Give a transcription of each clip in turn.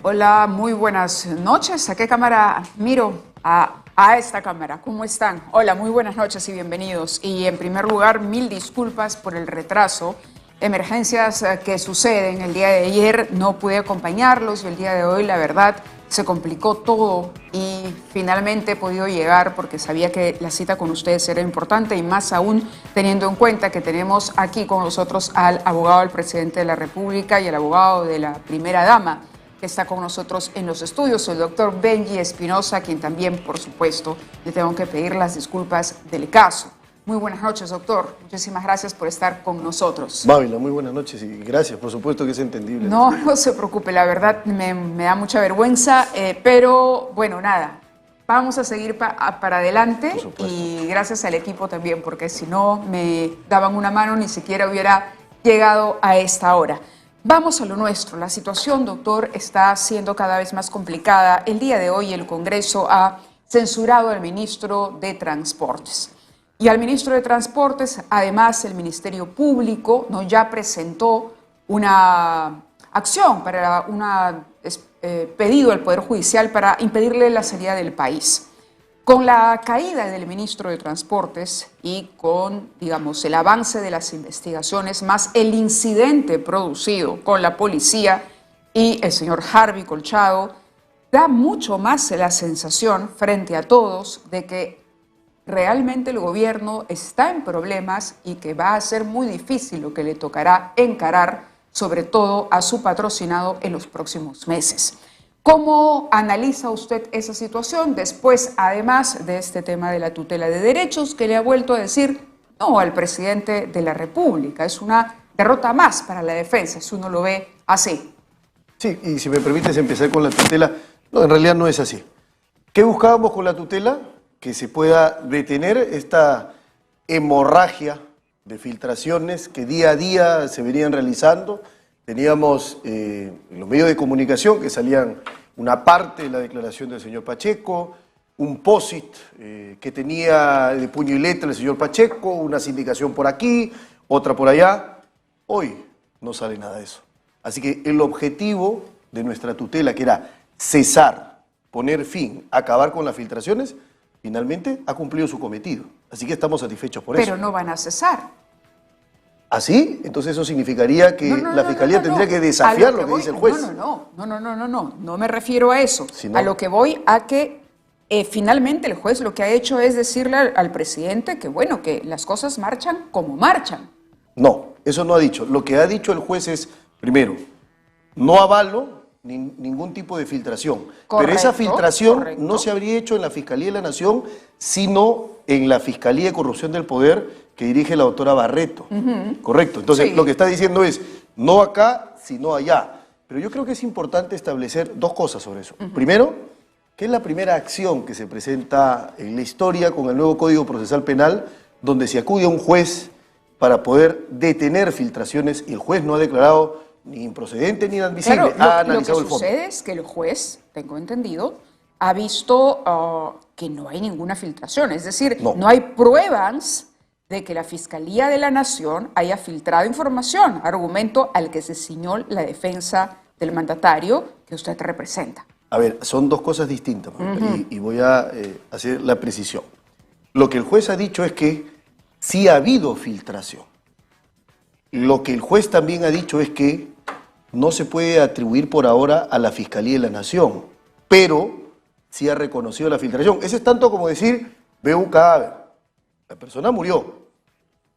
Hola, muy buenas noches. ¿A qué cámara miro? A esta cámara. ¿Cómo están? Hola, muy buenas noches y bienvenidos. Y en primer lugar, mil disculpas por el retraso. Emergencias que suceden. El día de ayer no pude acompañarlos y el día de hoy, la verdad, se complicó todo y finalmente he podido llegar porque sabía que la cita con ustedes era importante y más aún teniendo en cuenta que tenemos aquí con nosotros al abogado del presidente de la República y al abogado de la primera dama que está con nosotros en los estudios, el doctor Benji Espinosa, a quien también, por supuesto, le tengo que pedir las disculpas del caso. Muy buenas noches, doctor. Muchísimas gracias por estar con nosotros. Mávila, muy buenas noches y gracias, por supuesto que es entendible. No se preocupe, la verdad me da mucha vergüenza, pero bueno, nada, vamos a seguir para adelante y gracias al equipo también, porque si no me daban una mano ni siquiera hubiera llegado a esta hora. Vamos a lo nuestro. La situación, doctor, está siendo cada vez más complicada. El día de hoy el Congreso ha censurado al ministro de Transportes. Y al ministro de Transportes, además, el Ministerio Público ya presentó una acción para un pedido al Poder Judicial para impedirle la salida del país. Con la caída del ministro de Transportes y con, digamos, el avance de las investigaciones, más el incidente producido con la policía y el señor Harvey Colchado, da mucho más la sensación frente a todos de que realmente el gobierno está en problemas y que va a ser muy difícil lo que le tocará encarar, sobre todo a su patrocinado en los próximos meses. ¿Cómo analiza usted esa situación después, además de este tema de la tutela de derechos, que le ha vuelto a decir no al presidente de la República? Es una derrota más para la defensa, si uno lo ve así. Sí, y si me permites empezar con la tutela, no, en realidad no es así. ¿Qué buscábamos con la tutela? Que se pueda detener esta hemorragia de filtraciones que día a día se venían realizando. Teníamos los medios de comunicación que salían una parte de la declaración del señor Pacheco, un POSIT que tenía de puño y letra el señor Pacheco, una sindicación por aquí, otra por allá. Hoy no sale nada de eso. Así que el objetivo de nuestra tutela, que era cesar, poner fin, acabar con las filtraciones, finalmente ha cumplido su cometido. Así que estamos satisfechos por eso. Pero no van a cesar. ¿Así? Entonces eso significaría que la Fiscalía tendría que desafiar lo que dice el juez. No me refiero a eso. Si no, a lo que voy a que finalmente el juez lo que ha hecho es decirle al presidente que bueno, que las cosas marchan como marchan. No, eso no ha dicho. Lo que ha dicho el juez es, primero, no avalo ningún tipo de filtración. Pero esa filtración no se habría hecho en la Fiscalía de la Nación, sino en la Fiscalía de Corrupción del Poder que dirige la doctora Barreto. Correcto. Entonces, lo que está diciendo es, no acá, sino allá. Pero yo creo que es importante establecer dos cosas sobre eso. Primero, que es la primera acción que se presenta en la historia con el nuevo Código Procesal Penal, donde se acude a un juez para poder detener filtraciones y el juez no ha declarado ni improcedente ni inadmisible. Claro, lo que sucede es que el juez, tengo entendido, ha visto que no hay ninguna filtración. Es decir, no hay pruebas de que la Fiscalía de la Nación haya filtrado información, argumento al que se ciñó la defensa del mandatario que usted representa. A ver, son dos cosas distintas, y voy a hacer la precisión. Lo que el juez ha dicho es que sí ha habido filtración. Lo que el juez también ha dicho es que no se puede atribuir por ahora a la Fiscalía de la Nación, pero sí ha reconocido la filtración. Eso es tanto como decir, veo un cadáver, la persona murió.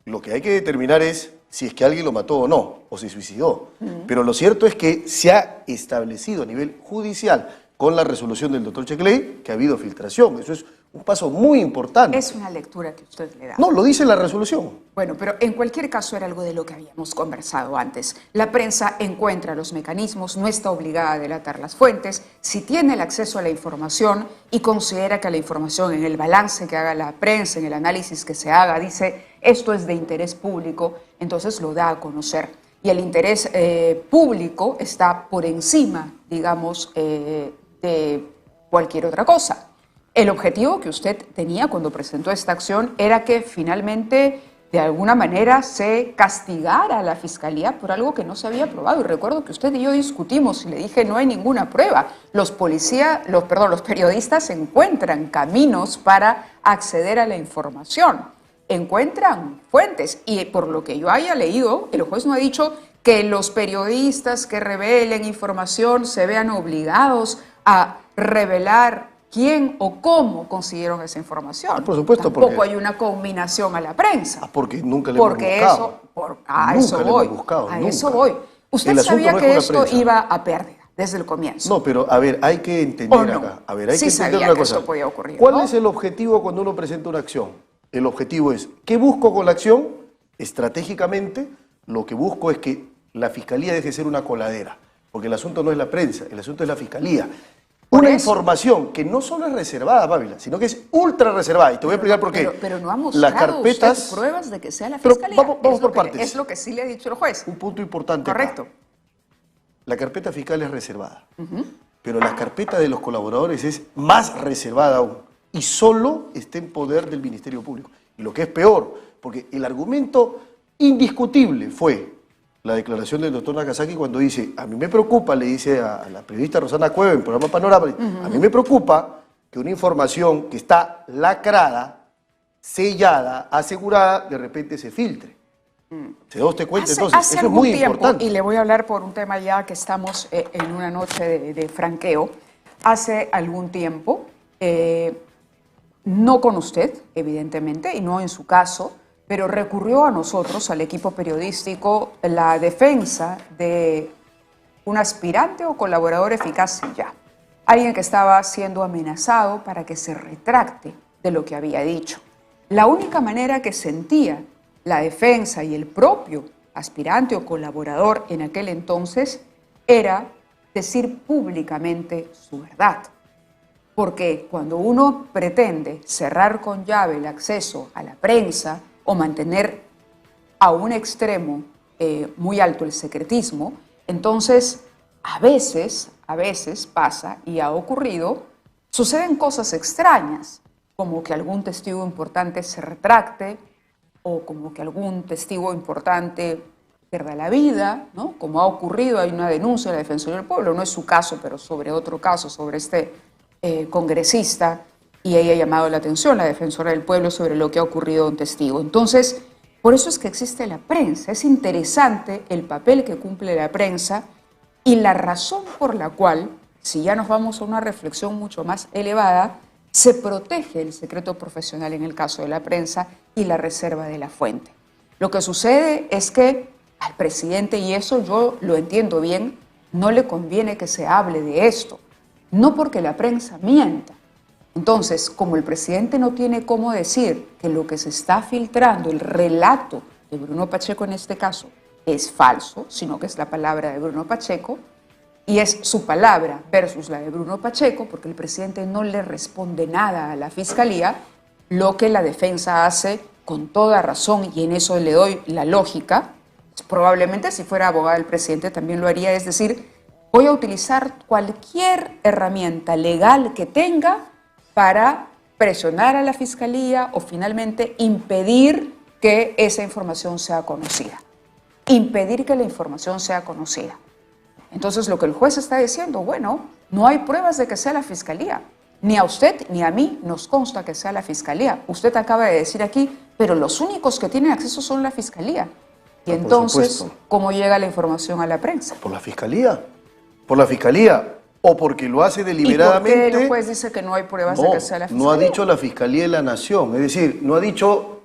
Lo que hay que determinar es si es que alguien lo mató o no, o se suicidó. Pero lo cierto es que se ha establecido a nivel judicial con la resolución del doctor Checley que ha habido filtración. Eso es un paso muy importante. Es una lectura que usted le da. No, lo dice la resolución. Bueno, pero en cualquier caso era algo de lo que habíamos conversado antes. La prensa encuentra los mecanismos, no está obligada a delatar las fuentes. Si tiene el acceso a la información y considera que la información en el balance que haga la prensa, en el análisis que se haga, dice esto es de interés público, entonces lo da a conocer. Y el interés público está por encima, digamos, de cualquier otra cosa. El objetivo que usted tenía cuando presentó esta acción era que finalmente de alguna manera se castigara a la Fiscalía por algo que no se había probado. Y recuerdo que usted y yo discutimos y le dije, no hay ninguna prueba. Los periodistas encuentran caminos para acceder a la información, encuentran fuentes. Y por lo que yo haya leído, el juez no ha dicho que los periodistas que revelen información se vean obligados a revelar quién o cómo consiguieron esa información. Por supuesto, tampoco hay una conminación a la prensa. Porque nunca le hemos buscado. A eso voy. Usted sabía que esto iba a pérdida desde el comienzo. No, pero a ver, hay que entender acá. A ver, hay que entender una cosa. Esto podía ocurrir, ¿Cuál es el objetivo cuando uno presenta una acción? El objetivo es, ¿qué busco con la acción? Estratégicamente, lo que busco es que la Fiscalía deje de ser una coladera. Porque el asunto no es la prensa, el asunto es la Fiscalía. Una información que no solo es reservada, Pávila, sino que es ultra reservada. Y te voy a explicar por qué. Pero no ha mostrado usted pruebas de que sea la Fiscalía. Vamos por partes. Es lo que sí le ha dicho el juez. Un punto importante. Correcto. Acá. La carpeta fiscal es reservada. Pero la carpeta de los colaboradores es más reservada aún. Y solo está en poder del Ministerio Público. Y lo que es peor, porque el argumento indiscutible fue la declaración del doctor Nakazaki cuando dice, a mí me preocupa, le dice a la periodista Rosana Cueva en el programa Panorama, a mí me preocupa que una información que está lacrada, sellada, asegurada, de repente se filtre. ¿Se da usted cuenta? Entonces, hace eso es muy importante. Y le voy a hablar por un tema ya que estamos en una noche de franqueo. Hace algún tiempo, no con usted, evidentemente, y no en su caso, pero recurrió a nosotros, al equipo periodístico, la defensa de un aspirante o colaborador eficaz ya. Alguien que estaba siendo amenazado para que se retracte de lo que había dicho. La única manera que sentía la defensa y el propio aspirante o colaborador en aquel entonces era decir públicamente su verdad. Porque cuando uno pretende cerrar con llave el acceso a la prensa, o mantener a un extremo muy alto el secretismo, entonces a veces pasa y ha ocurrido, suceden cosas extrañas, como que algún testigo importante se retracte o como que algún testigo importante pierda la vida, ¿no? Como ha ocurrido, hay una denuncia de la Defensoría del Pueblo, no es su caso, pero sobre otro caso, sobre este congresista, y ella ha llamado la atención, la Defensora del Pueblo, sobre lo que ha ocurrido a un testigo. Entonces, por eso es que existe la prensa. Es interesante el papel que cumple la prensa y la razón por la cual, si ya nos vamos a una reflexión mucho más elevada, se protege el secreto profesional en el caso de la prensa y la reserva de la fuente. Lo que sucede es que al presidente, y eso yo lo entiendo bien, no le conviene que se hable de esto, no porque la prensa mienta. Entonces, como el presidente no tiene cómo decir que lo que se está filtrando, el relato de Bruno Pacheco en este caso, es falso, sino que es la palabra de Bruno Pacheco, y es su palabra versus la de Bruno Pacheco, porque el presidente no le responde nada a la Fiscalía, lo que la defensa hace con toda razón, y en eso le doy la lógica, probablemente si fuera abogado el presidente también lo haría, es decir, voy a utilizar cualquier herramienta legal que tenga para presionar a la Fiscalía o finalmente impedir que esa información sea conocida. Impedir que la información sea conocida. Entonces lo que el juez está diciendo, bueno, no hay pruebas de que sea la Fiscalía. Ni a usted ni a mí nos consta que sea la Fiscalía. Usted acaba de decir aquí, pero los únicos que tienen acceso son la Fiscalía. Y entonces, ¿cómo llega la información a la prensa? ¿Por la Fiscalía? ¿Por la Fiscalía? ¿O porque lo hace deliberadamente? ¿Y por qué el juez dice que no hay pruebas de que sea la Fiscalía? No ha dicho la Fiscalía de la Nación. Es decir, no ha dicho,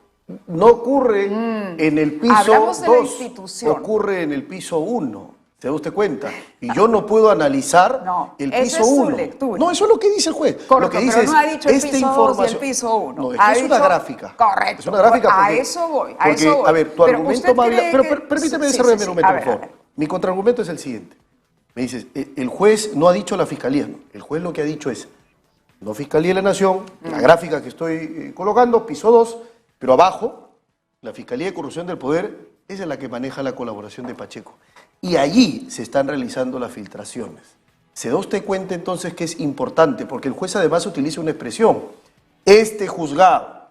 no ocurre en el piso 2, ocurre en el piso 1. ¿Se da usted cuenta? Y yo no puedo analizar el piso 1. No, eso es lo que dice el juez. Correcto, lo que dice pero no ha dicho el piso 2 y el piso 1. No, es una gráfica. Correcto. Es una gráfica porque, a eso voy. A ver, tu argumento más bien. Pero permíteme desarrollar mi argumento, por favor. Mi contraargumento es el siguiente. Me dices, el juez no ha dicho la Fiscalía. No. El juez lo que ha dicho es, no Fiscalía de la Nación, la gráfica que estoy colocando, piso 2, pero abajo, la Fiscalía de Corrupción del Poder, esa es la que maneja la colaboración de Pacheco. Y allí se están realizando las filtraciones. ¿Se da usted cuenta entonces que es importante? Porque el juez además utiliza una expresión. Este juzgado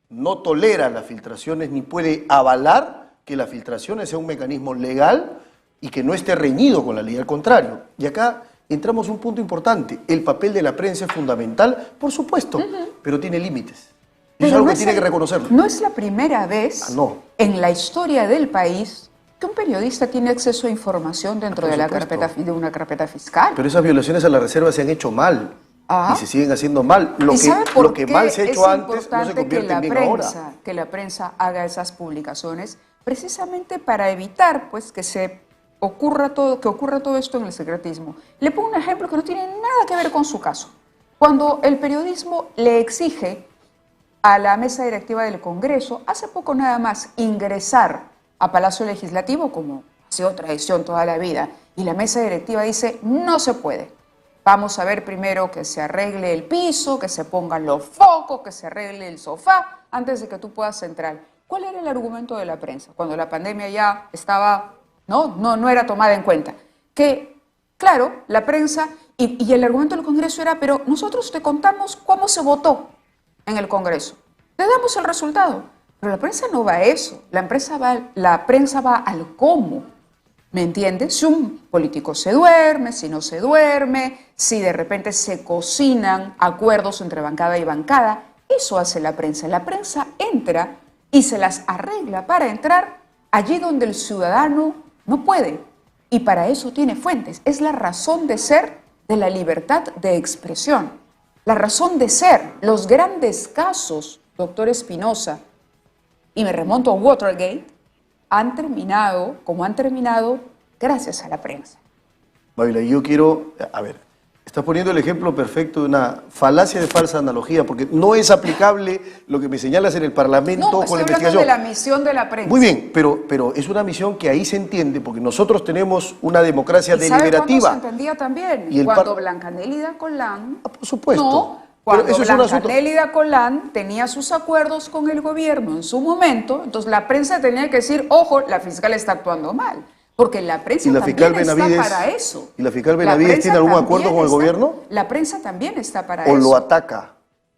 no tolera las filtraciones ni puede avalar que las filtraciones sea un mecanismo legal y que no esté reñido con la ley, al contrario. Y acá entramos a un punto importante. El papel de la prensa es fundamental, por supuesto, pero tiene límites. Y es algo que tiene que reconocerlo. No es la primera vez en la historia del país que un periodista tiene acceso a información dentro de una carpeta fiscal. Pero esas violaciones a la reserva se han hecho mal. Y se siguen haciendo mal. Lo que mal se ha hecho antes no se convierte en bien ahora. Que la prensa haga esas publicaciones precisamente para evitar pues, que ocurra todo esto en el secretismo. Le pongo un ejemplo que no tiene nada que ver con su caso. Cuando el periodismo le exige a la mesa directiva del Congreso, hace poco nada más, ingresar a Palacio Legislativo, como ha sido tradición toda la vida, y la mesa directiva dice, no se puede. Vamos a ver primero que se arregle el piso, que se pongan los focos, que se arregle el sofá, antes de que tú puedas entrar. ¿Cuál era el argumento de la prensa? Cuando la pandemia ya estaba, no era tomada en cuenta. Que, claro, la prensa, y el argumento del Congreso era, pero nosotros te contamos cómo se votó en el Congreso. Te damos el resultado. Pero la prensa no va a eso. La prensa va al cómo. ¿Me entiendes? Si un político se duerme, si no se duerme, si de repente se cocinan acuerdos entre bancada y bancada, eso hace la prensa. La prensa entra y se las arregla para entrar allí donde el ciudadano no puede. Y para eso tiene fuentes. Es la razón de ser de la libertad de expresión. La razón de ser. Los grandes casos, doctor Espinosa, y me remonto a Watergate, han terminado como han terminado gracias a la prensa. Mávila, yo quiero, estás poniendo el ejemplo perfecto de una falacia de falsa analogía, porque no es aplicable lo que me señalas en el Parlamento con la investigación. Estoy hablando de la misión de la prensa. Muy bien, pero es una misión que ahí se entiende, porque nosotros tenemos una democracia deliberativa. ¿Sabe cuándo se entendía también? Y cuando Blanca Nélida Colán... por supuesto. No, cuando Blanca Nélida Colán tenía sus acuerdos con el gobierno en su momento, entonces la prensa tenía que decir, ojo, la fiscal está actuando mal. Porque la prensa también está para eso. ¿Y la fiscal Benavides tiene algún acuerdo con el gobierno? La prensa también está para eso. ¿O lo ataca?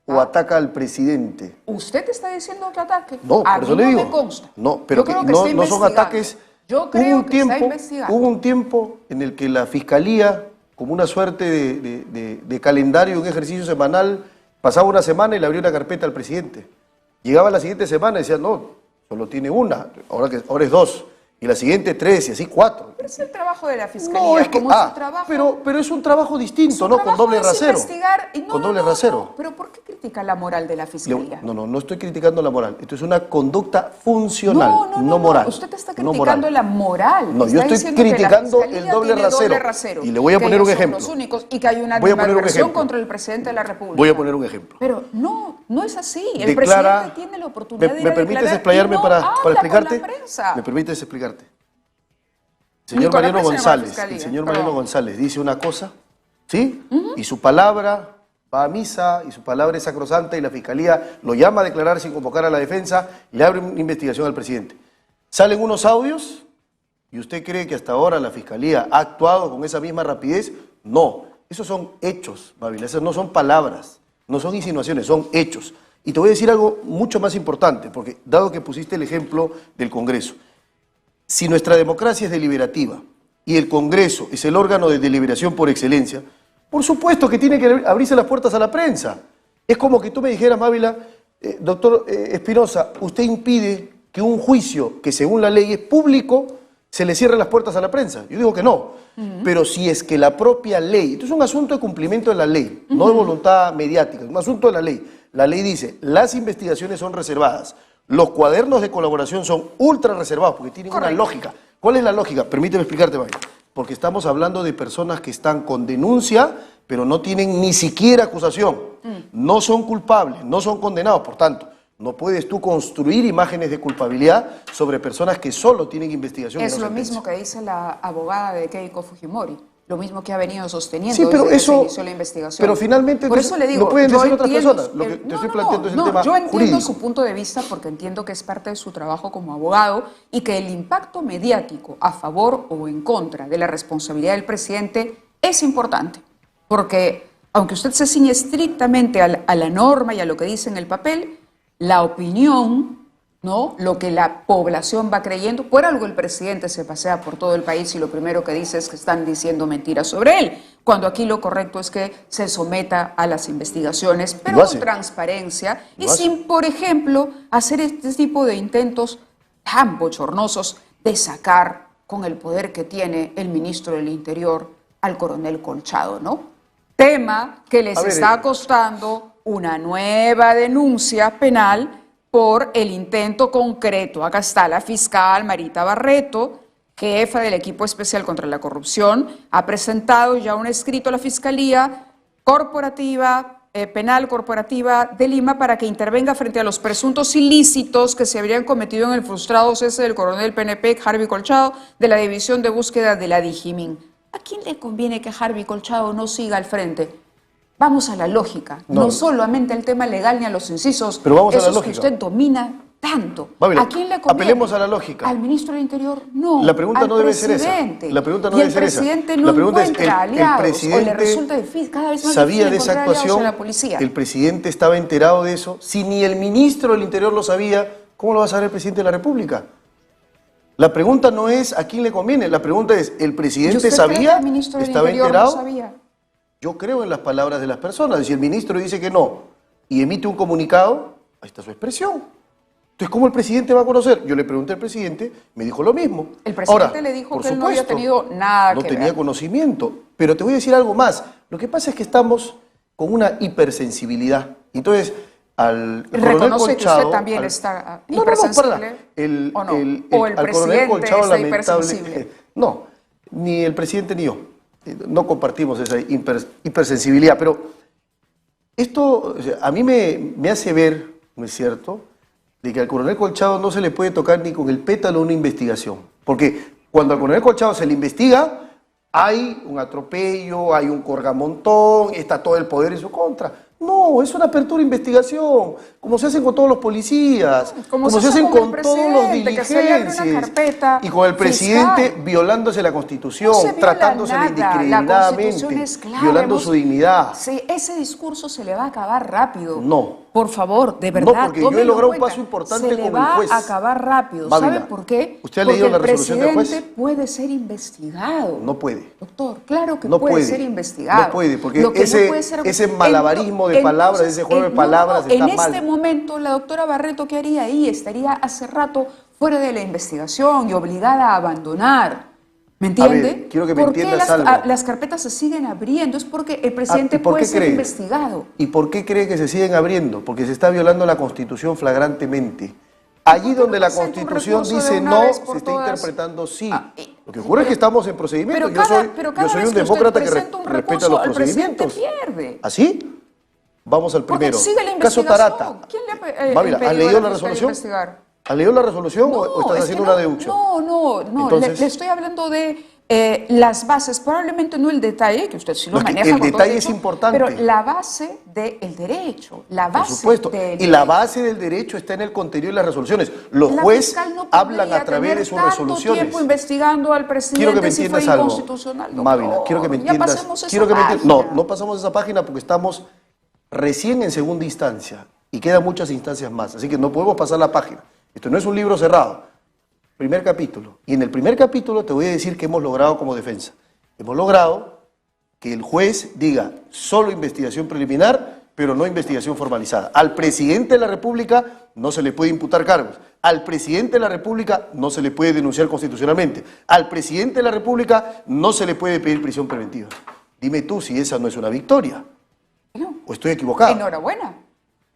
¿O ataca al presidente? ¿Usted está diciendo que ataque? No, por eso le digo. Me consta. No, pero no son ataques. Yo creo que está investigando. Hubo un tiempo en el que la fiscalía, como una suerte de calendario, un ejercicio semanal, pasaba una semana y le abría una carpeta al presidente. Llegaba la siguiente semana y decía, no, solo tiene una, ahora es dos. Y la siguiente 3 y así 4. Pero es el trabajo de la fiscalía. No, es que, como su trabajo, pero es un trabajo distinto, ¿no? Con doble rasero. Con doble rasero. No. Pero ¿por qué critica la moral de la fiscalía? No estoy criticando la moral. Esto es una conducta funcional, no moral. Usted está criticando la moral. No, yo estoy criticando el doble rasero. Y le voy a poner un ejemplo. Los únicos, y que hay una animadversión contra el presidente de la República. Voy a poner un ejemplo. Pero no es así. El presidente tiene la oportunidad de ir a declarar. ¿Me permites explayarme para explicarte? ¿Me permites explicarte? El señor Mariano González dice una cosa, ¿sí? Y su palabra va a misa, y su palabra es sacrosanta, y la fiscalía lo llama a declarar sin convocar a la defensa, y le abre una investigación al presidente. Salen unos audios, y usted cree que hasta ahora la fiscalía ha actuado con esa misma rapidez. No, esos son hechos, Mávila, esas no son palabras, no son insinuaciones, son hechos. Y te voy a decir algo mucho más importante, porque dado que pusiste el ejemplo del Congreso, si nuestra democracia es deliberativa y el Congreso es el órgano de deliberación por excelencia, por supuesto que tiene que abrirse las puertas a la prensa. Es como que tú me dijeras, Mávila, doctor Espinosa, usted impide que un juicio que según la ley es público se le cierren las puertas a la prensa. Yo digo que no. Pero si es que la propia ley, esto es un asunto de cumplimiento de la ley, no de voluntad mediática, es un asunto de la ley. La ley dice, las investigaciones son reservadas. Los cuadernos de colaboración son ultra reservados porque tienen una lógica. ¿Cuál es la lógica? Permíteme explicarte, Mávila. Porque estamos hablando de personas que están con denuncia, pero no tienen ni siquiera acusación. No son culpables, no son condenados. Por tanto, no puedes tú construir imágenes de culpabilidad sobre personas que solo tienen investigación. Es lo mismo que dice la abogada de Keiko Fujimori. Lo mismo que ha venido sosteniendo pero desde eso, que se inició la investigación. Pero finalmente por eso le digo, lo pueden decir otras personas. Lo que te estoy planteando es el tema yo entiendo jurídico. su punto de vista porque entiendo que es parte de su trabajo como abogado y que el impacto mediático a favor o en contra de la responsabilidad del presidente es importante. Porque aunque usted se ciñe estrictamente a la norma y a lo que dice en el papel, la opinión, ¿no? Lo que la población va creyendo. Por algo el presidente se pasea por todo el país y lo primero que dice es que están diciendo mentiras sobre él, cuando aquí lo correcto es que se someta a las investigaciones, pero con transparencia y sin, por ejemplo, hacer este tipo de intentos tan bochornosos de sacar con el poder que tiene el ministro del Interior al coronel Colchado, ¿no? Tema que les está costando una nueva denuncia penal por el intento concreto. Acá está la fiscal Marita Barreto, jefa del equipo especial contra la corrupción, ha presentado ya un escrito a la Fiscalía Penal Corporativa de Lima para que intervenga frente a los presuntos ilícitos que se habrían cometido en el frustrado cese del coronel PNP Harvey Colchado de la División de Búsqueda de la Digimin. ¿A quién le conviene que Harvey Colchado no siga al frente? Vamos a la lógica, no solamente el tema legal ni a los incisos, pero vamos a la lógica. Que usted domina tanto. Mabila, ¿a quién le conviene? Apelemos a la lógica. ¿Al ministro del Interior? No. La pregunta no debe ser esa. La pregunta no debe ser esa. El presidente no encuentra aliados o le resulta difícil, cada vez más sabía difícil de esa actuación, a la policía. El presidente estaba enterado de eso. Si ni el ministro del Interior lo sabía, ¿cómo lo va a saber el presidente de la República? La pregunta no es a quién le conviene, la pregunta es, ¿el presidente sabía? ¿Estaba enterado? No sabía. Yo creo en las palabras de las personas. Si el ministro dice que no y emite un comunicado, ahí está su expresión. Entonces, ¿cómo el presidente va a conocer? Yo le pregunté al presidente, me dijo lo mismo. El presidente le dijo que él no había tenido nada que ver. No tenía conocimiento. Pero te voy a decir algo más. Lo que pasa es que estamos con una hipersensibilidad. Entonces, al coronel Colchado... que usted también está hipersensible. ¿O el presidente Colchado, está hipersensible? No, ni el presidente ni yo. No compartimos esa hipersensibilidad, pero esto a mí me hace ver, ¿no es cierto?, de que al coronel Colchado no se le puede tocar ni con el pétalo una investigación. Porque cuando al coronel Colchado se le investiga, hay un atropello, hay un corgamontón, está todo el poder en su contra. No, es una apertura de investigación, como se hacen con todos los policías, como se hacen con todos los diligentes, y con el presidente violándose la Constitución, tratándosele indiscriminadamente, violando su dignidad. Sí, ese discurso se le va a acabar rápido. No. Por favor, de verdad. No, porque yo he logrado un paso importante con el juez. Se le va a acabar rápido. ¿Sabe por qué? ¿Usted ha leído la resolución del juez? El presidente puede ser investigado. No puede. Doctor, claro que puede ser investigado. No puede, porque ese malabarismo de palabras, ese juego de palabras está mal. En este momento, la doctora Barreto, ¿qué haría ahí? Estaría hace rato fuera de la investigación y obligada a abandonar. ¿Me entiende? A ver, quiero que me entiendas algo. ¿Por qué las carpetas se siguen abriendo? Es porque el presidente puede ser investigado. ¿Y por qué cree que se siguen abriendo? Porque se está violando la Constitución flagrantemente. Allí donde la Constitución dice no, se está interpretando sí. Lo que ocurre es que estamos en procedimiento. Yo soy un demócrata que respeta los procedimientos. ¿Así? Vamos al primero. Caso Tarata. ¿Has leído la resolución? ¿Has leído la resolución o estás haciendo una deducción? No. Entonces, le estoy hablando de las bases, probablemente no el detalle, que usted sí lo maneja. El detalle es importante. Pero la base del derecho, la base. Por supuesto. Y la base del derecho está en el contenido de las resoluciones. Los jueces hablan a través de sus resoluciones. Tiempo investigando al presidente. Quiero que me entiendas algo. Mávila, quiero que me entiendas. No pasamos esa página porque estamos recién en segunda instancia y quedan muchas instancias más. Así que no podemos pasar la página. Esto no es un libro cerrado. Primer capítulo. Y en el primer capítulo te voy a decir que hemos logrado como defensa. Hemos logrado que el juez diga solo investigación preliminar, pero no investigación formalizada. Al presidente de la República no se le puede imputar cargos. Al presidente de la República no se le puede denunciar constitucionalmente. Al presidente de la República no se le puede pedir prisión preventiva. Dime tú si esa no es una victoria. No. ¿O estoy equivocado? Enhorabuena.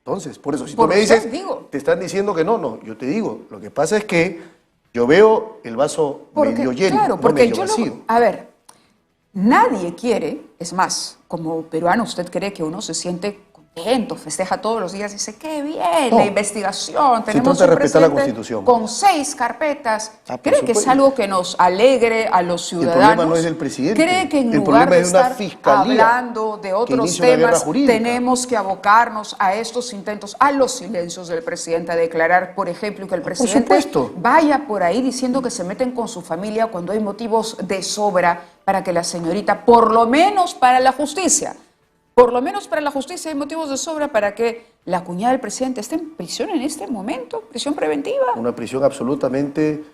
Entonces, por eso, si tú me dices, te están diciendo que no, yo te digo, lo que pasa es que yo veo el vaso medio lleno, claro, no medio vacío. A ver, nadie quiere, es más, como peruano usted cree que uno se siente contento, festeja todos los días, dice, qué bien, la investigación, tenemos un presidente con 6 carpetas. ¿Cree que es algo que nos alegre a los ciudadanos? El problema no es del presidente. ¿Cree que en lugar de estar hablando de otros temas, tenemos que abocarnos a estos intentos, a los silencios del presidente, a declarar, por ejemplo, que el presidente vaya por ahí diciendo que se meten con su familia cuando hay motivos de sobra para que la señorita, por lo menos para la justicia hay motivos de sobra para que la cuñada del presidente está en prisión en este momento, prisión preventiva. Una prisión absolutamente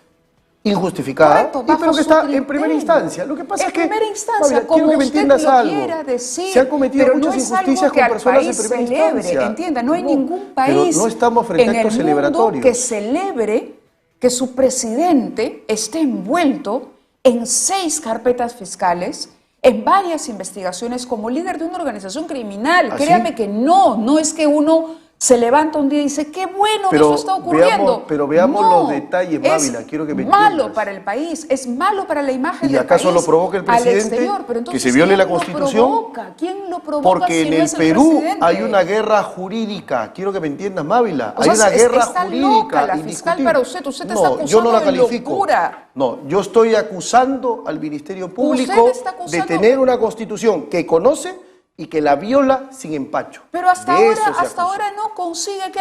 injustificada, Correcto, pero que está en criterio. primera instancia. Lo que pasa es que, en primera instancia, Mávila, como quiero que me usted entiendas lo algo. quiera decir, Se han cometido pero muchas no es injusticias algo que con al personas país en primera celebre, instancia. entienda, no hay ningún país pero no estamos frente en a actos el mundo celebratorios. que celebre que su presidente esté envuelto en 6 carpetas fiscales, en varias investigaciones como líder de una organización criminal. ¿Ah, sí? Créame que no es que uno se levanta un día y dice, qué bueno que eso está ocurriendo. Pero veamos los detalles, Mávila, quiero que me entiendas. Es malo para el país, es malo para la imagen ¿Y del país. acaso lo provoca el presidente? Al exterior, pero entonces, ¿Que se viole la ¿quién lo Constitución? provoca? ¿Quién lo provoca Porque si en no el es Perú presidente? hay una guerra jurídica. Quiero que me entiendas, Mávila. O Hay sea, una guerra está jurídica loca la fiscal indiscutible. para usted está No, acusando yo no la de califico. locura. No, yo estoy acusando al Ministerio Público Usted está de acusando- tener una Constitución que conoce y que la viola sin empacho. Pero hasta De eso se acusa. ahora no consigue que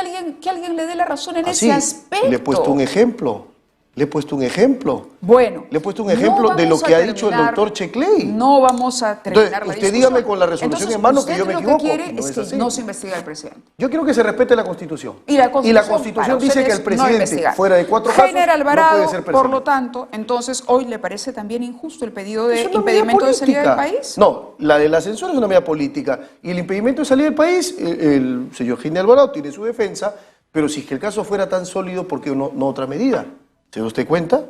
alguien le dé la razón en Así, ese aspecto. le he puesto un ejemplo. Le he puesto un ejemplo. Bueno, Le he puesto un ejemplo de lo vamos que a ha dicho el terminar- doctor Checley. No vamos a terminar Entonces, la usted discusión. dígame con la resolución Entonces, en mano que usted yo me lo equivoco. que quiere No es es que así. no se investigue al presidente. Yo quiero que se respete la Constitución. Y la Constitución para dice que el ustedes no presidente, investigar. fuera de 4 casos, Heiner no Alvarado, puede ser presidente. por lo tanto, entonces, ¿hoy le parece también injusto el pedido de Es una medida impedimento de salida del política. país? No, la de la censura es una medida política. Y el impedimento de salida del país, el señor Heiner Alvarado tiene su defensa, pero si es que el caso fuera tan sólido, ¿por qué no otra medida? ¿Se da usted cuenta?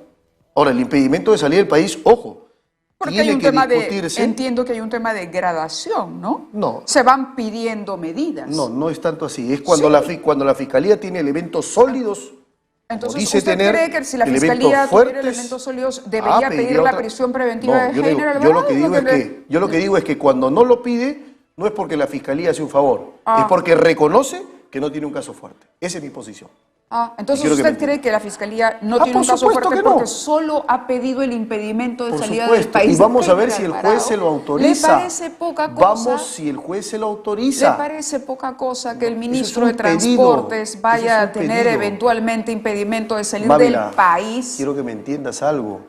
Ahora, el impedimento de salida del país, ojo, Porque tiene hay un que tema discutirse. entiendo que hay un tema de gradación, ¿no? No. Se van pidiendo medidas. No es tanto así. Es cuando, cuando la Fiscalía tiene elementos sólidos. Entonces, dice ¿usted tener cree que si la elementos Fiscalía tuviera fuertes, elementos sólidos debería pediría pedir la otra- prisión preventiva No, de yo Heiner digo- Alvarado? yo lo que digo es que cuando no lo pide, no es porque la Fiscalía hace un favor, es porque reconoce que no tiene un caso fuerte. Esa es mi posición. Entonces quiero que usted me cree que la Fiscalía no tiene por un caso supuesto fuerte que no. porque solo ha pedido el impedimento de Por salida supuesto, del país. y vamos de a ver Heiner si el Alvarado. juez se lo autoriza. ¿Le parece poca cosa? Vamos si el juez se lo autoriza. ¿Le parece poca cosa que el Eso es ministro un de Transportes pedido. vaya Eso es a un tener pedido. eventualmente impedimento de salir Mávila, del país? quiero que me entiendas algo.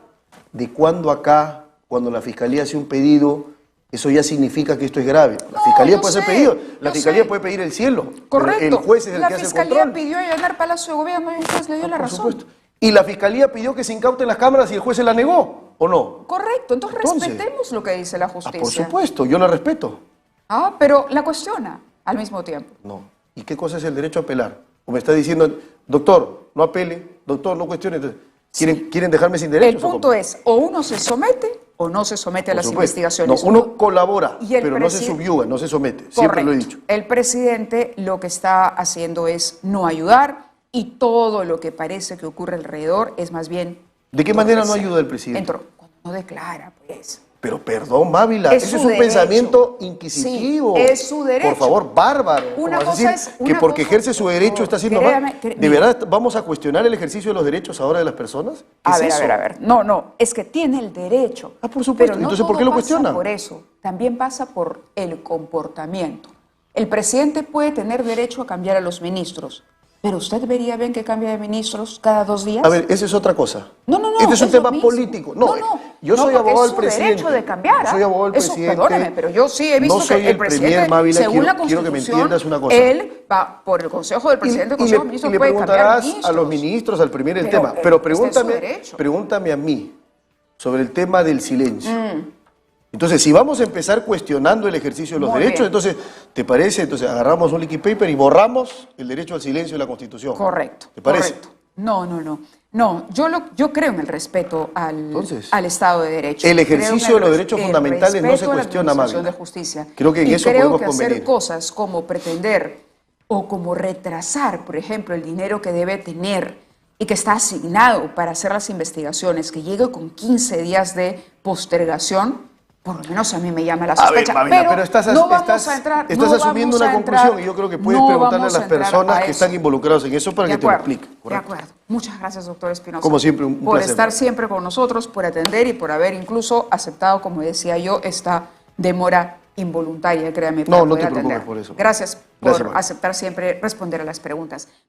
De cuándo acá, cuando la Fiscalía hace un pedido, eso ya significa que esto es grave. La Fiscalía yo puede hacer sé, pedido. La yo Fiscalía sé. puede pedir el cielo. pero Correcto. el juez es el la que hace el Fiscalía control. pidió allanar Palacio de Gobierno y un juez le dio la Por razón. supuesto. Y la Fiscalía pidió que se incauten las cámaras y el juez se la negó, ¿o no? Correcto, entonces respetemos lo que dice la justicia. Por supuesto, yo la respeto. Pero la cuestiona al mismo tiempo. No. ¿Y qué cosa es el derecho a apelar? O me está diciendo, doctor, no apele, doctor, no cuestione. Entonces, ¿quieren dejarme sin derechos? El punto es, o uno se somete o no se somete a las investigaciones. No, uno colabora, Y el pero no se presidente- subyuga, no se somete. Siempre lo he Correcto. dicho. El presidente lo que está haciendo es no ayudar y todo lo que parece que ocurre alrededor es más bien... ¿De qué manera no ayuda el presidente? Cuando no declara, pues... Pero perdón, Mávila, Es ese su es un derecho. pensamiento inquisitivo. Sí, es su derecho. Por favor, bárbaro. Una ¿Cómo vas a cosa decir es- que una porque cosa- ejerce su derecho está haciendo Créame, mal. créame. ¿De verdad vamos a cuestionar el ejercicio de los derechos ahora de las personas? ¿Qué A es ver, eso? a ver. No, es que tiene el derecho. Por supuesto. Pero no Entonces, ¿por todo qué lo pasa cuestionan? por eso. También pasa por el comportamiento. El presidente puede tener derecho a cambiar a los ministros, pero ¿usted vería bien que cambia de ministros cada 2 días? A ver, esa es otra cosa. No. Este es un lo tema mismo. político. No, Yo soy porque abogado del es su presidente. derecho de cambiar. Yo soy abogado del Eso, presidente. perdóneme, pero yo sí he visto no soy que el presidente, premier, Mávila, según la quiero que me Constitución, entiendas una cosa. él va por el Consejo del Presidente, y Consejo de le Ministros, puede cambiar preguntarás ministros. a los ministros, al premier, el Pero, tema. Pero está en su derecho. pregúntame a mí sobre el tema del silencio. Mm. Entonces, si vamos a empezar cuestionando el ejercicio de los Muy derechos, bien. entonces, ¿te parece? Entonces agarramos un liquid paper y borramos el derecho al silencio de la Constitución. Correcto. ¿Te parece? Correcto. No, yo creo en el respeto Entonces, al Estado de Derecho. el Creo ejercicio en de los derechos el fundamentales no se respeto a la cuestiona, administración Mávila. de justicia. Creo que en y eso creo podemos que hacer convenir. cosas como pretender o como retrasar, por ejemplo, el dinero que debe tener y que está asignado para hacer las investigaciones, que llegue con 15 días de postergación, por lo menos a mí me llama la sospecha. Mávila, pero estás asumiendo una conclusión y yo creo que puedes preguntarle a las personas que están involucradas en eso para que te lo expliquen. De acuerdo. Muchas gracias, doctor Espinosa. Como siempre, un por placer. estar siempre con nosotros, por atender y por haber incluso aceptado, como decía yo, esta demora involuntaria, créame, para No te poder preocupes atender. por eso. Gracias por Gracias, Mávila. aceptar siempre responder a las preguntas.